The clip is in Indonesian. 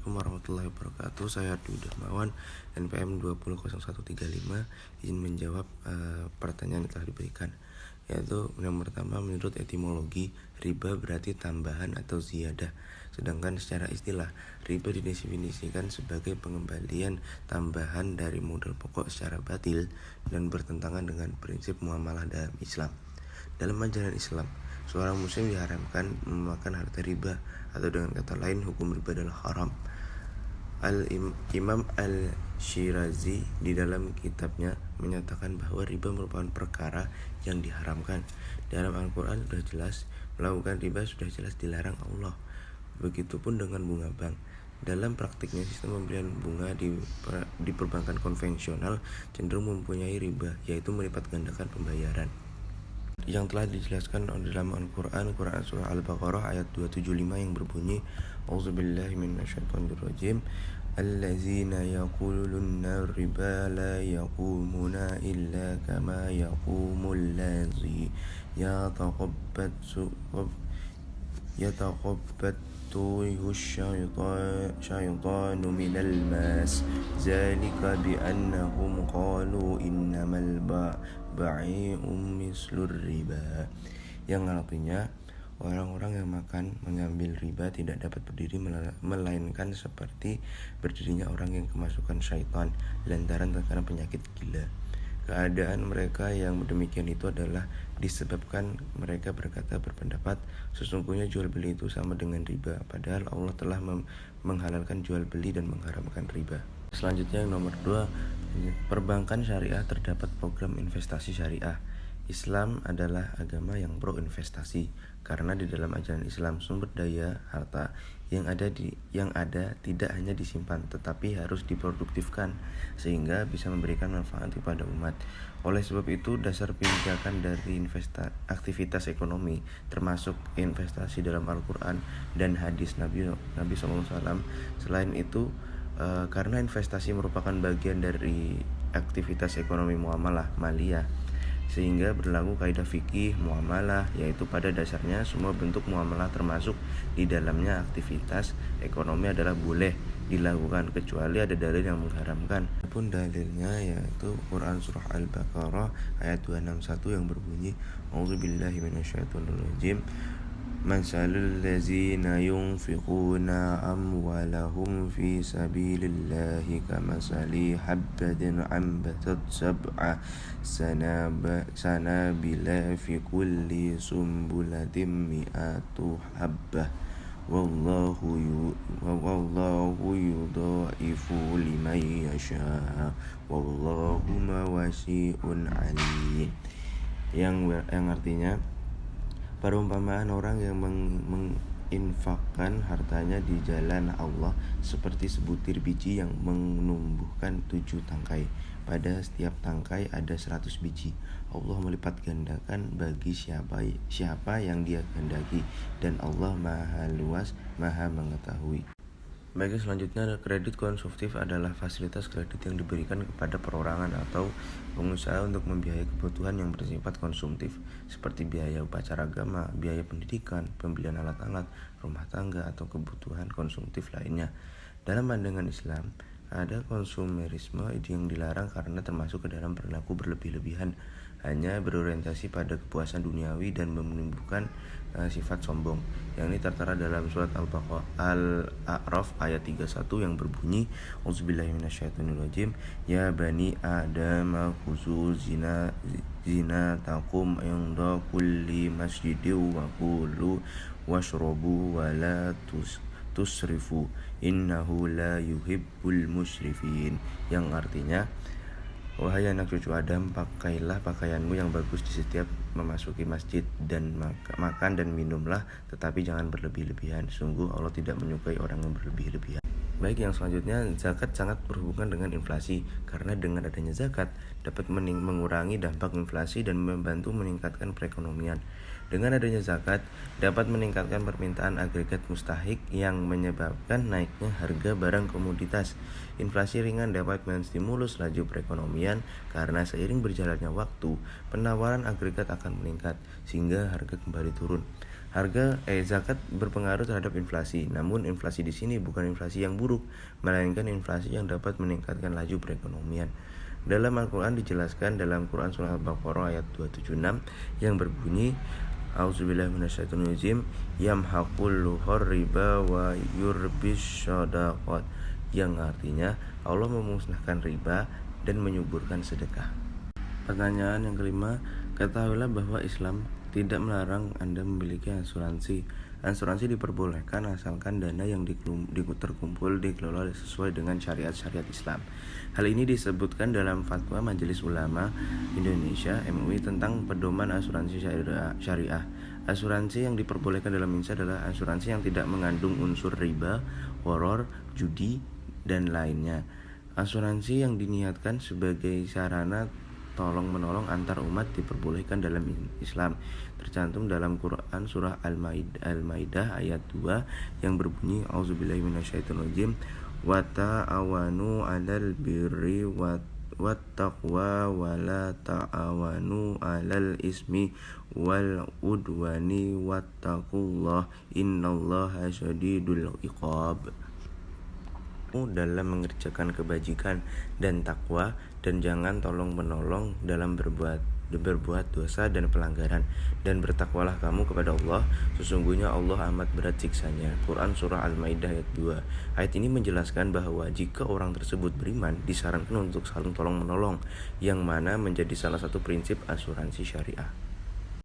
Assalamualaikum warahmatullahi wabarakatuh. Saya Dwi Darmawan, NPM 200135, izin menjawab pertanyaan yang telah diberikan. Yaitu yang pertama, menurut etimologi, riba berarti tambahan atau ziyadah. Sedangkan secara istilah, riba didefinisikan sebagai pengembalian tambahan dari modal pokok secara batil dan bertentangan dengan prinsip muamalah dalam Islam. Dalam ajaran Islam, seorang muslim diharamkan memakan harta riba, atau dengan kata lain, hukum riba adalah haram. Imam Al-Shirazi di dalam kitabnya menyatakan bahwa riba merupakan perkara yang diharamkan. Dalam Al-Quran sudah jelas, melakukan riba sudah jelas dilarang Allah. Begitupun dengan bunga bank. Dalam praktiknya, sistem pemberian bunga di perbankan konvensional cenderung mempunyai riba, yaitu melipat gandakan pembayaran, yang telah dijelaskan dalam Al-Quran surah Al-Baqarah ayat 275 yang berbunyi, A'udzubillahi minasyaitonirrajim, allazina yaquluna riba la yaqumuna illa kama yaqumul ladzi yataqabbathu syaitanu minal mas zalika biannahum qalu innamal ba'i'um mislur riba, yang artinya orang-orang yang mengambil riba tidak dapat berdiri melainkan seperti berdirinya orang yang kemasukan syaitan lantaran terkena penyakit gila. Keadaan mereka yang demikian itu adalah disebabkan mereka berpendapat sesungguhnya jual beli itu sama dengan riba, padahal Allah telah menghalalkan jual beli dan mengharamkan riba. Selanjutnya yang nomor 2, perbankan syariah. Terdapat program investasi syariah. Islam adalah agama yang pro investasi, karena di dalam ajaran Islam sumber daya harta yang ada tidak hanya disimpan tetapi harus diproduktifkan sehingga bisa memberikan manfaat kepada umat. Oleh sebab itu, dasar pijakan dari aktivitas ekonomi termasuk investasi dalam Al-Quran dan hadis Nabi SAW. Selain itu, karena investasi merupakan bagian dari aktivitas ekonomi muamalah maliyah, sehingga berlaku kaidah fikih muamalah, yaitu pada dasarnya semua bentuk muamalah termasuk di dalamnya aktivitas ekonomi adalah boleh dilakukan kecuali ada dalil yang mengharamkan. Adapun dalilnya yaitu Quran surah Al-Baqarah ayat 261 yang berbunyi, A'udzubillahi minasyaitonirrajim, Masalul ladzina yunfiquna amwalahum fi sabilillahi kamasali habbatin ambatat sab'a sanabila fi kulli sumbulatin mi'atu habbah wallahu yudha'ifu liman yasha wallahu wasi'un alim, yang artinya perumpamaan orang yang menginfakkan hartanya di jalan Allah seperti sebutir biji yang menumbuhkan 7 tangkai. Pada setiap tangkai ada 100 biji. Allah melipat gandakan bagi siapa yang Dia kehendaki, dan Allah Maha luas, Maha mengetahui. Baik, selanjutnya, kredit konsumtif adalah fasilitas kredit yang diberikan kepada perorangan atau pengusaha untuk membiayai kebutuhan yang bersifat konsumtif seperti biaya upacara agama, biaya pendidikan, pembelian alat-alat rumah tangga atau kebutuhan konsumtif lainnya. Dalam pandangan Islam, ada konsumerisme yang dilarang karena termasuk ke dalam perilaku berlebih-lebihan, hanya berorientasi pada kepuasan duniawi dan menimbulkan sifat sombong. Yang ini tertera dalam surat Al-A'raf ayat 31 yang berbunyi, Auzubillahi minasyaitonirrajim, ya bani Adam khuzu zinatakum inda kulli masjidin wa kulu washrabu wa la tusrifu innahu la yuhibbul musrifin, yang artinya, wahai anak cucu Adam, pakailah pakaianmu yang bagus di setiap memasuki masjid, dan makan dan minumlah, tetapi jangan berlebih-lebihan. Sungguh Allah tidak menyukai orang yang berlebih-lebihan. Baik, yang selanjutnya, zakat sangat berhubungan dengan inflasi, karena dengan adanya zakat dapat mengurangi dampak inflasi dan membantu meningkatkan perekonomian. Dengan adanya zakat dapat meningkatkan permintaan agregat mustahik yang menyebabkan naiknya harga barang komoditas. Inflasi ringan dapat menstimulus laju perekonomian karena seiring berjalannya waktu, penawaran agregat akan meningkat sehingga harga kembali turun. Zakat berpengaruh terhadap inflasi. Namun inflasi di sini bukan inflasi yang buruk, melainkan inflasi yang dapat meningkatkan laju perekonomian. Dalam Al-Quran dijelaskan dalam Quran surah Al-Baqarah ayat 276 yang berbunyi A'udzubillahi minasyaitonirrajim yamhaqullahu riba wa yurbis shadaqat, yang artinya Allah memusnahkan riba dan menyuburkan sedekah. Pertanyaan yang kelima, ketahuilah bahwa Islam tidak melarang Anda memiliki asuransi. Asuransi diperbolehkan asalkan dana yang terkumpul dikelola sesuai dengan syariat-syariat Islam. Hal ini disebutkan dalam Fatwa Majelis Ulama Indonesia (MUI) tentang pedoman asuransi syariah. Asuransi yang diperbolehkan dalam INSA adalah asuransi yang tidak mengandung unsur riba, horor, judi, dan lainnya. Asuransi yang diniatkan sebagai sarana tolong-menolong antar umat diperbolehkan dalam Islam, tercantum dalam Quran surah Al-Maidah ayat 2 yang berbunyi A'udzubillahi minasyaitonirrajim wa ta'awanu 'alal birri wattaqwa wa la ta'awanu 'alal ismi wal udwani wattaqullaha innallaha syadidul iqab. Dalam mengerjakan kebajikan dan takwa, dan jangan tolong-menolong dalam berbuat dosa dan pelanggaran, dan bertakwalah kamu kepada Allah, sesungguhnya Allah amat berat siksanya. Quran surah Al-Maidah ayat 2. Ayat ini menjelaskan bahwa jika orang tersebut beriman, disarankan untuk saling tolong-menolong, yang mana menjadi salah satu prinsip asuransi syariah.